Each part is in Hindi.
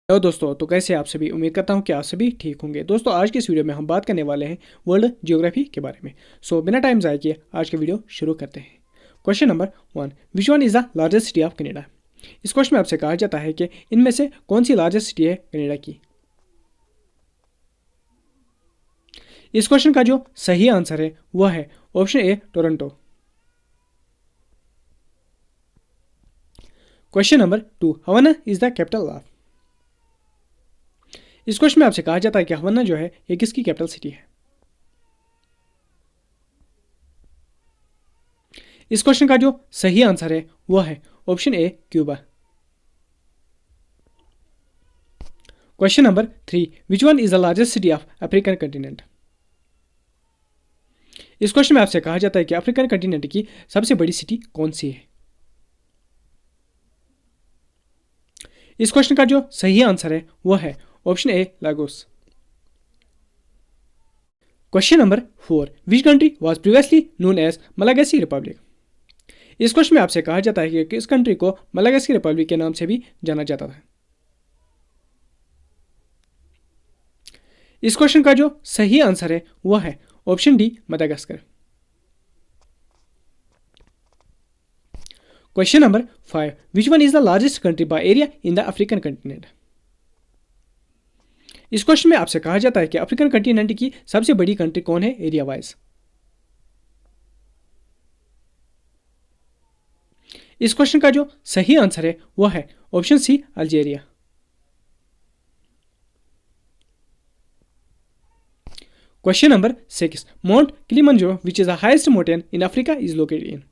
हेलो दोस्तों, तो कैसे आप सभी। उम्मीद करता हूँ कि आप सभी ठीक होंगे। दोस्तों, आज की इस वीडियो में हम बात करने वाले हैं वर्ल्ड ज्योग्राफी के बारे में। बिना टाइम ज़ाया किए आज के वीडियो शुरू करते हैं। Question number 1, which one is the largest city of Canada. इस क्वेश्चन में आपसे कहा जाता है कि इनमें से कौन सी लार्जेस्ट सिटी है कनाडा की। इस क्वेश्चन का जो सही आंसर है वह है option A, Toronto. Question number 2, Havana is the capital of. इस क्वेश्चन में आपसे कहा जाता है कि हवाना जो है ये किसकी कैपिटल सिटी है। इस क्वेश्चन का जो सही आंसर है वह है option A, Cuba. Question number 3, which one is the largest city of African continent. इस क्वेश्चन में आपसे कहा जाता है कि अफ्रीकन कंटिनेंट की सबसे बड़ी सिटी कौन सी है। इस क्वेश्चन का जो सही आंसर है वह है option A, Lagos. Question number 4, which country was previously known as Malagasy Republic. इस क्वेश्चन में आपसे कहा जाता है कि किस कंट्री को मलागासी रिपब्लिक के नाम से भी जाना जाता था। इस क्वेश्चन का जो सही आंसर है वह है option D, Madagascar. Question number 5, which one is the largest country by area in the African continent. इस क्वेश्चन में आपसे कहा जाता है कि अफ्रीकन कंटिनेंट की सबसे बड़ी कंट्री कौन है एरिया वाइज। इस क्वेश्चन का जो सही आंसर है वह है option C, Algeria. Question number 6, Mount Kilimanjaro which is the highest mountain in Africa is located in.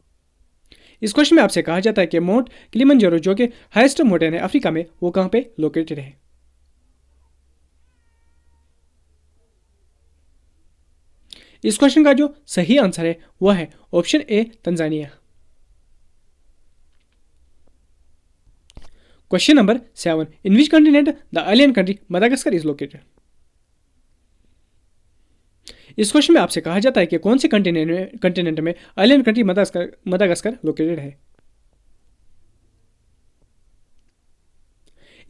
इस क्वेश्चन में आपसे कहा जाता है कि माउंट किलिमंजारो जो कि हाईएस्ट माउंटेन है अफ्रीका में, वो कहां पे लोकेटेड है। इस क्वेश्चन का जो सही आंसर है वह है option A, Tanzania. Question number 7, in which continent the island country Madagascar is located. इस क्वेश्चन में आपसे कहा जाता है कि कौन से कंटिनेंट में आइलैंड कंट्री मदागास्कर लोकेटेड है।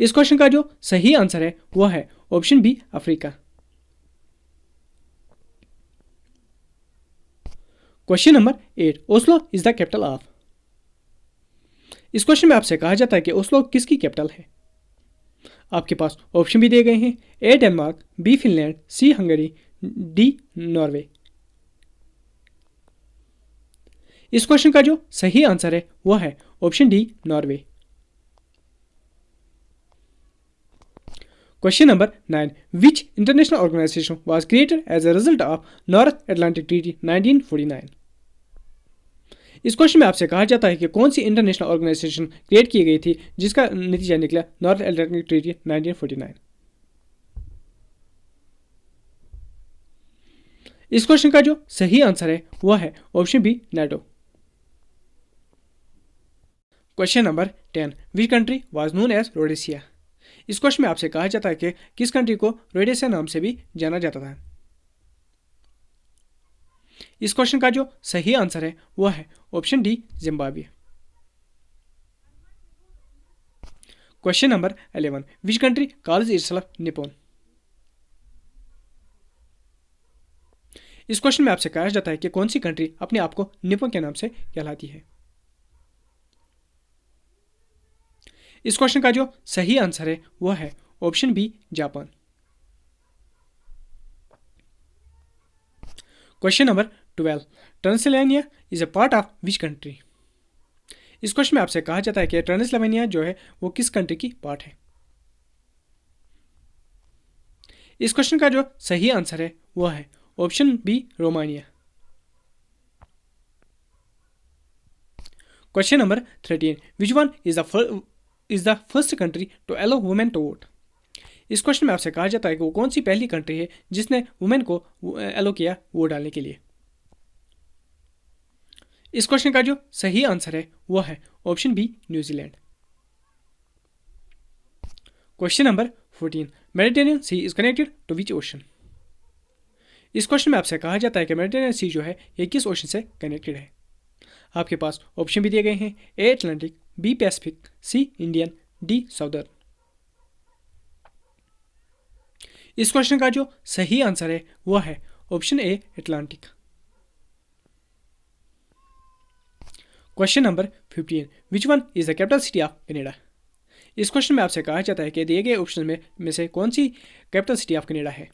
इस क्वेश्चन का जो सही आंसर है वह है option B, Africa. Question number 8, Oslo is the capital of. इस क्वेश्चन में आपसे कहा जाता है कि ओस्लो किसकी कैपिटल है। आपके पास ऑप्शन भी दिए गए हैं, A Denmark, B Finland, C Hungary, D Norway. इस क्वेश्चन का जो सही आंसर है वह है option D, Norway. Question number 9, which international organization was created as a result of North Atlantic Treaty 1949। इस क्वेश्चन में आपसे कहा जाता है कि कौन सी इंटरनेशनल ऑर्गेनाइजेशन क्रिएट की गई थी जिसका नतीजा निकला नॉर्थ अटलांटिक ट्रीटी 1949। इस क्वेश्चन का जो सही आंसर है वह है option B, NATO. Question number 10, which country was known as Rhodesia. इस क्वेश्चन में आपसे कहा जाता है कि किस कंट्री को रोडेशिया नाम से भी जाना जाता था। इस क्वेश्चन का जो सही आंसर है वह है option D, Zimbabwe. Question number 11, which country calls itself Nippon. इस क्वेश्चन में आपसे कहा जाता है कि कौन सी कंट्री अपने आप को निप्पॉन के नाम से कहलाती है। इस क्वेश्चन का जो सही आंसर है वह है option B, Japan. Question number 12, Transylvania is a part of which country. इस क्वेश्चन में आपसे कहा जाता है कि ट्रांसिल्वेनिया जो है वो किस कंट्री की पार्ट है। इस क्वेश्चन का जो सही आंसर है वह है option B, Romania. Question number 13, which one is the first country to allow women to vote. इस क्वेश्चन में आपसे कहा जाता है कि वो कौन सी पहली कंट्री है जिसने वुमेन को अलाउ किया वोट डालने के लिए। इस क्वेश्चन का जो सही आंसर है वह है option B, New Zealand. Question number 14, Mediterranean sea is connected to which ocean. इस क्वेश्चन में आपसे कहा जाता है कि मेडिटेरियन सी जो है ये किस ओशन से कनेक्टेड है। आपके पास ऑप्शन भी दिए गए हैं, A Atlantic, B Pacific, C Indian, D Southern. इस क्वेश्चन का जो सही आंसर है वो है option A Atlantic. Question number 15, which one is the capital city of Canada. इस क्वेश्चन में आपसे कहा जाता है कि दिए गए ऑप्शन में से कौन सी कैपिटल सिटी ऑफ कनाडा है।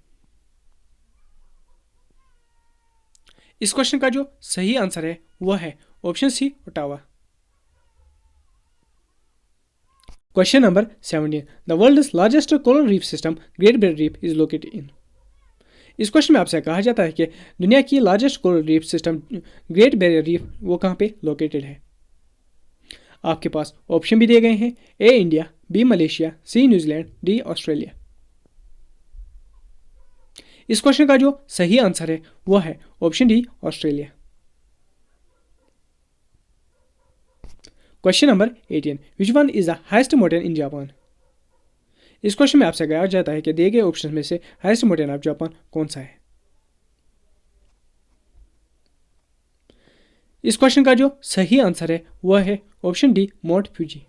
इस क्वेश्चन का जो सही आंसर है वह है option C Ottawa. Question number 17, the world's largest coral reef system Great Barrier Reef is located in. इस क्वेश्चन में आपसे कहा जाता है कि दुनिया की largest coral reef system Great Barrier reef वो कहाँ पे लोकेटेड है। आपके पास ऑप्शन भी दिए गए हैं, ए इंडिया, बी मलेशिया, सी न्यूजीलैंड, डी ऑस्ट्रेलिया। इस क्वेश्चन का जो सही आंसर है वह है option D Australia. Question number 18, which one is the highest mountain in Japan. इस क्वेश्चन में आपसे कहा जाता है कि दिए गए ऑप्शन में से हाइस्ट माउंटेन ऑफ जापान कौन सा है। इस क्वेश्चन का जो सही आंसर है वह है option D Mount Fuji.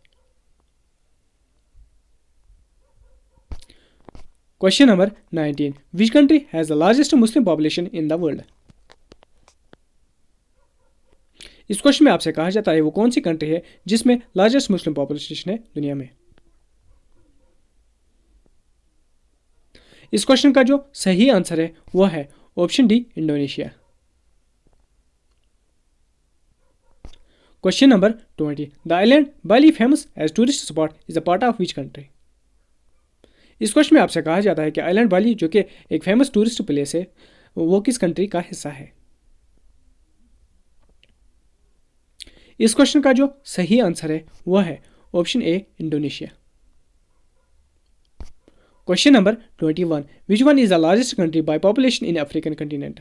Question number 19, which country has the largest Muslim population in the world. इस क्वेश्चन में आपसे कहा जाता है वो कौन सी कंट्री है जिसमें लार्जेस्ट मुस्लिम पॉपुलेशन है दुनिया में। इस क्वेश्चन का जो सही आंसर है वह है option D Indonesia. Question number 20, the island Bali famous as tourist spot is a part of which country. इस क्वेश्चन में आपसे कहा जाता है कि आइलैंड बाली जो कि एक फेमस टूरिस्ट प्लेस है वो किस कंट्री का हिस्सा है। इस क्वेश्चन का जो सही आंसर है वह है option A Indonesia. Question number 21, which one is the largest country by population in African continent.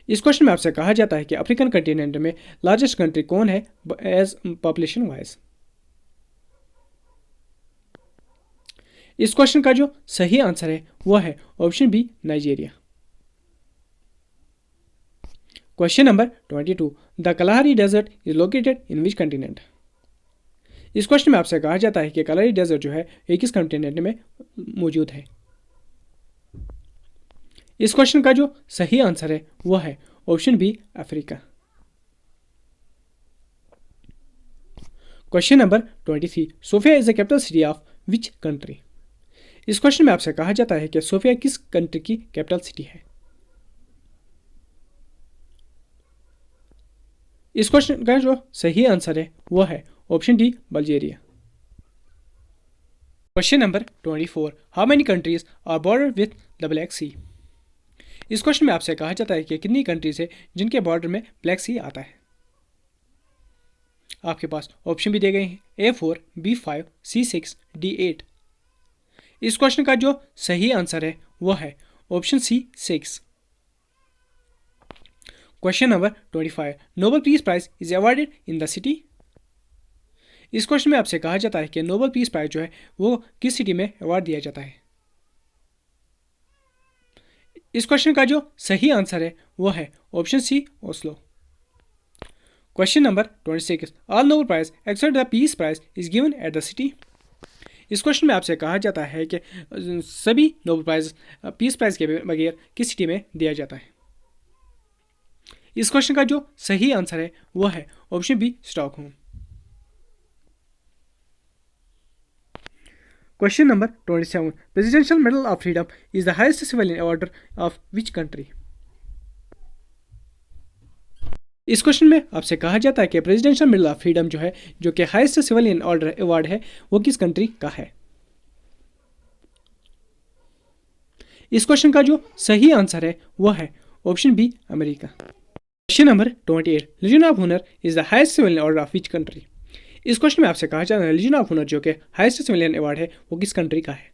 इस क्वेश्चन में आपसे कहा जाता है कि अफ्रीकन कंटिनेंट में लार्जेस्ट कंट्री कौन है एज पॉपुलेशन वाइज। इस क्वेश्चन का जो सही आंसर है वह है option B Nigeria. Question number 22, the Kalahari desert is located in which continent. इस क्वेश्चन में आपसे कहा जाता है कि कलाहारी डेजर्ट जो है एक किस कंटिनेंट में मौजूद है। इस क्वेश्चन का जो सही आंसर है वह है option B Africa. Question number 23, Sofia is the capital city of which country. इस क्वेश्चन में आपसे कहा जाता है कि सोफिया किस कंट्री की कैपिटल सिटी है। इस क्वेश्चन का जो सही आंसर है वह है option D Bulgaria. Question number 24, how many countries are border with the Black Sea. इस क्वेश्चन में आपसे कहा जाता है कि कितनी कंट्रीज है जिनके बॉर्डर में ब्लैक सी आता है। आपके पास ऑप्शन भी दिए गए हैं, A4, B5, C6, D8। इस क्वेश्चन का जो सही आंसर है वह है option C 6। Question number 25, Nobel Peace prize is awarded in the city. इस क्वेश्चन में आपसे कहा जाता है कि नोबेल पीस प्राइज जो है वो किस सिटी में अवार्ड दिया जाता है। इस क्वेश्चन का जो सही आंसर है वो है option C Oslo. Question number 26, all Nobel Prize except the peace prize is given at the city. इस क्वेश्चन में आपसे कहा जाता है कि सभी नोबेल प्राइज पीस प्राइज के बगैर किस सिटी में दिया जाता है। इस क्वेश्चन का जो सही आंसर है वह है option B Stockholm. Question number 27, Presidential Medal of Freedom is the highest civilian order of which country. इस क्वेश्चन में आपसे कहा जाता है कि प्रेसिडेंशियल मेडल ऑफ फ्रीडम जो है जो कि हाईएस्ट सिविलियन ऑर्डर अवार्ड है वो किस कंट्री का है। इस क्वेश्चन का जो सही आंसर है वह है option B America. Question number 28, Legion of Honour is the highest civilian order of which country. इस क्वेश्चन में आपसे कहा जाता है लीजन ऑफ ऑनर जो कि हाईएस्ट सिविलियन अवार्ड है वो किस कंट्री का है।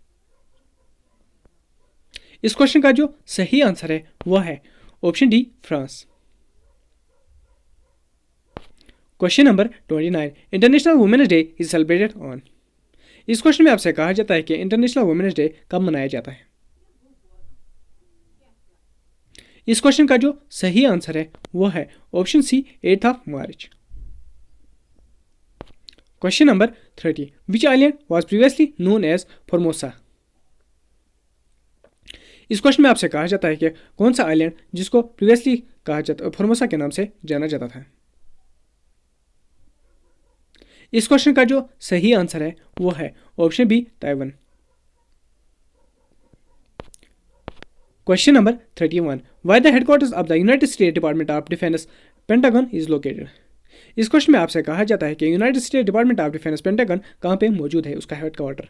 इस क्वेश्चन का जो सही आंसर है वह है option D France. Question number 29, International Women's Day is celebrated on. इस क्वेश्चन में आपसे कहा जाता है कि इंटरनेशनल वुमेन्स डे कब मनाया जाता है। इस क्वेश्चन का जो सही आंसर है वह है option C 8 March. Question number 30, which island was previously known as Formosa. इस क्वेश्चन में आपसे कहा जाता है कि कौन सा आइलैंड जिसको प्रीवियसली कहा जाता फॉर्मोसा के नाम से जाना जाता था। इस क्वेश्चन का जो सही आंसर है वो है option B, Taiwan. Question number 31, where the headquarters of the United State Department of Defense Pentagon is located. इस क्वेश्चन में आपसे कहा जाता है कि United State Department of Defense Pentagon कहाँ पे मौजूद है, उसका हेडक्वार्टर।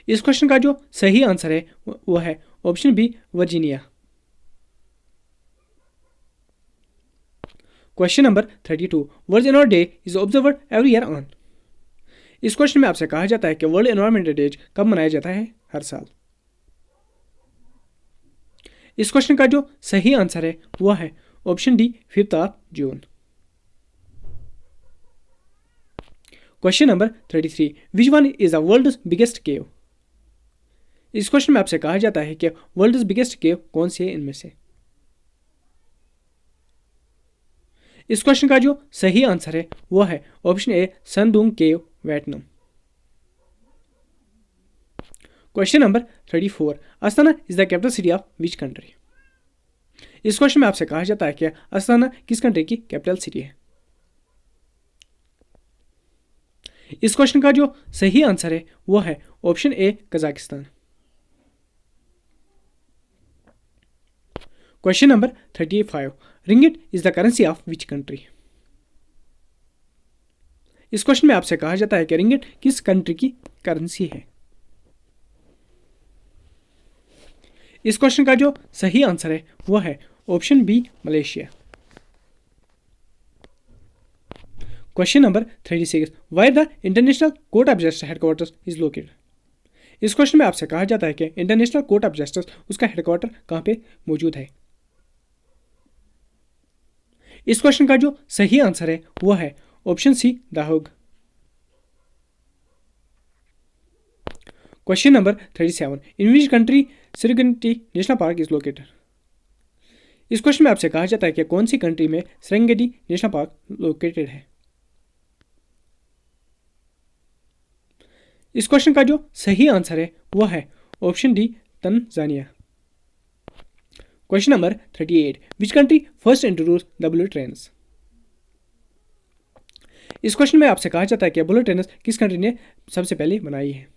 इस क्वेश्चन का जो सही आंसर है वो है option B, Virginia. Question number 32, World Environment Day is observed every year on. इस क्वेश्चन में आपसे कहा जाता है कि वर्ल्ड एनवायरनमेंट डे कब मनाया जाता है, हर साल। इस क्वेश्चन का जो सही आंसर है वो है option D, 5 June. Question number 33, which one is the world's biggest cave. इस क्वेश्चन में आपसे कहा जाता है कि वर्ल्ड्स बिगेस्ट केव कौन सी है इनमें से। इस क्वेश्चन का जो सही आंसर है वो है option A, Son Doong cave, Vietnam. Question number 34, Astana is the capital city of which country. इस क्वेश्चन में आपसे कहा जाता है कि अस्ताना किस कंट्री की कैपिटल सिटी है। इस क्वेश्चन का जो सही आंसर है वो है option A, Kazakhstan. Question number 35, ringgit is the currency of which country. इस क्वेश्चन में आपसे कहा जाता है कि रिंगिट किस कंट्री की करेंसी है। इस क्वेश्चन का जो सही आंसर है वो है option B, Malaysia. Question number 36, where the International Court of Justice headquarters is located. इस क्वेश्चन में आपसे कहा जाता है कि इंटरनेशनल कोर्ट ऑफ जस्टिस उसका हेडक्वार्टर कहाँ पे मौजूद है। इस क्वेश्चन का जो सही आंसर है वो है option C, the Hague. Question number 37, in which country Serengeti National Park is located. इस क्वेश्चन में आपसे कहा जाता है कि कौन सी कंट्री में सेरेंगेटी नेशनल पार्क लोकेटेड है। इस क्वेश्चन का जो सही आंसर है वो है option D, Tanzania. Question number 38, which country first introduce the bullet trains. इस क्वेश्चन में आपसे कहा जाता है कि बुलेट ट्रेन्स किस कंट्री ने सबसे पहले बनाई है।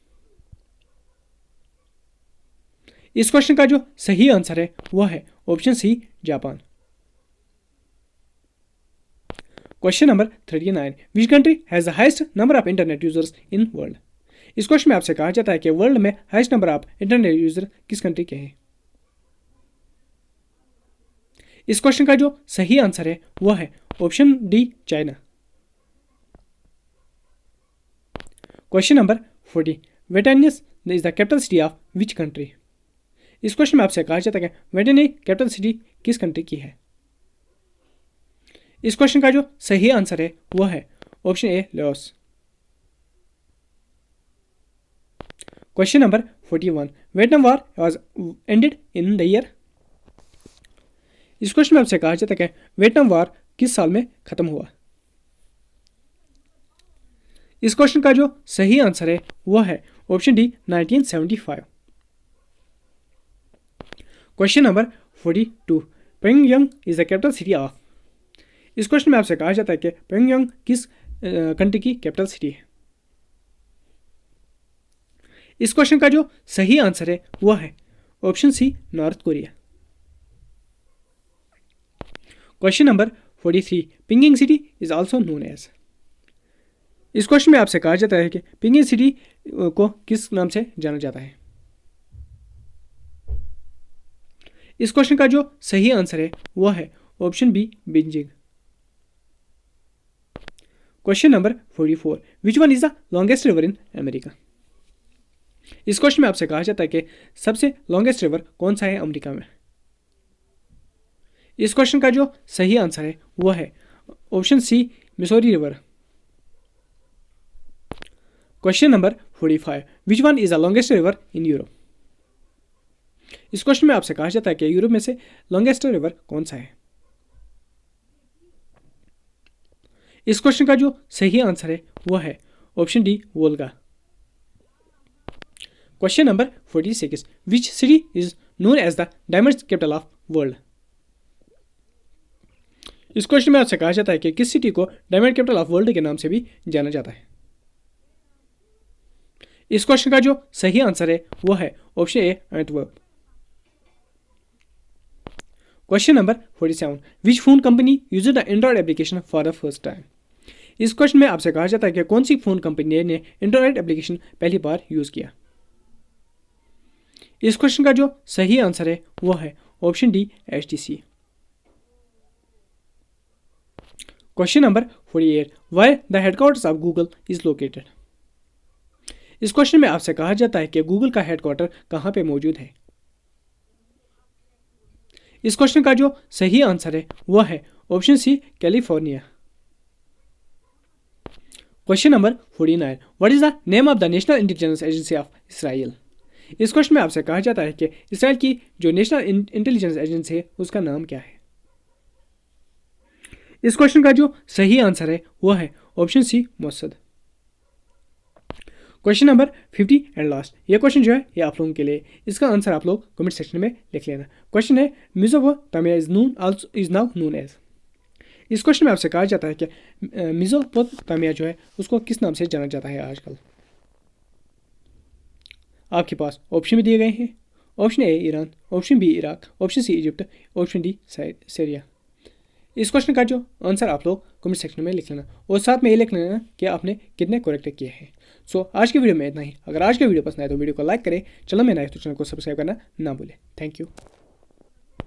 इस क्वेश्चन का जो सही आंसर है वो है option C, Japan. Question number 39, which country has the highest number of internet users in world. इस क्वेश्चन में आपसे कहा जाता है कि वर्ल्ड में highest number of internet user किस कंट्री के हैं। इस क्वेश्चन का जो सही आंसर है वो है option D, China. Question number 40, वेटानियस is the capital city of which country. इस क्वेश्चन में आपसे कहा जाता है कि वेटानी कैपिटल सिटी किस कंट्री की है। इस क्वेश्चन का जो सही आंसर है वो है option A, Laos. Question number 41, Vietnam war was ended in the year. इस क्वेश्चन में आपसे कहा जाता है कि वियतनाम वॉर किस साल में खत्म हुआ। इस क्वेश्चन का जो सही आंसर है वो है option D, 1975। Question number 42, Pyongyang is the capital city of. इस क्वेश्चन में आपसे कहा जाता है कि प्योंगयांग किस कंट्री की कैपिटल सिटी है। इस क्वेश्चन का जो सही आंसर है वो है option C, North Korea. Question number 43, Peking city is also known as. इस क्वेश्चन में आपसे कहा जाता है कि पिंगिंग सिटी को किस नाम से जाना जाता है। इस क्वेश्चन का जो सही आंसर है वो है option B, Beijing. Question number 44, which one is the longest river in America. इस क्वेश्चन में आपसे कहा जाता है कि सबसे लॉन्गेस्ट रिवर कौन सा है अमेरिका में। इस क्वेश्चन का जो सही आंसर है वो है option C, Missouri river. Question number 45, which one is the longest river in Europe. इस क्वेश्चन में आपसे कहा जाता है कि यूरोप में से लॉन्गेस्ट रिवर कौन सा है। इस क्वेश्चन का जो सही आंसर है वो है option D, Volga. Question number 46, which city is known as the diamond capital of world. इस क्वेश्चन में आपसे कहा जाता है कि किस सिटी को डायमंड कैपिटल ऑफ वर्ल्ड के नाम से भी जाना जाता है। इस क्वेश्चन का जो सही आंसर है वो है option A Antwerp. Question number 47, which phone company use the Android application for the first time. इस क्वेश्चन में आपसे कहा जाता है कि कौन सी फोन कंपनी ने एंड्रॉइड एप्लीकेशन पहली बार यूज किया। इस क्वेश्चन का जो सही आंसर है वो है option D HTC। Question number 48, wire the headquarters of Google is located. इस क्वेश्चन में आपसे कहा जाता है कि गूगल का हेडक्वार्टर कहां पे मौजूद है। इस क्वेश्चन का जो सही आंसर है वह है option C California. Question number 49, what is the name of the national intelligence agency of Israel. इस क्वेश्चन में आपसे कहा जाता है कि इसराइल की जो नेशनल इंटेलिजेंस एजेंसी है उसका नाम क्या है। इस क्वेश्चन का जो सही आंसर है वह है option C Mossad. Question number 50 and last, ये क्वेश्चन जो है ये आप लोगों के लिए, इसका आंसर आप लोग कमेंट सेक्शन में लिख लेना। क्वेश्चन है Mesopotamia is now known as. इस क्वेश्चन में आपसे कहा जाता है कि मेसोपोटामिया जो है उसको किस नाम से जाना जाता है आजकल। आपके पास ऑप्शन भी दिए गए हैं, option A Iran, option B Iraq, option C Egypt, option D Syria. इस क्वेश्चन का जो आंसर आप लोग कमेंट सेक्शन में लिख लेना और साथ में ये लिख लेना कि आपने कितने करेक्ट किए हैं। सो आज की वीडियो में इतना ही। अगर आज की वीडियो पसंद आए तो वीडियो को लाइक करें, चैनल में नए तो चैनल को सब्सक्राइब करना ना भूलें। Thank you.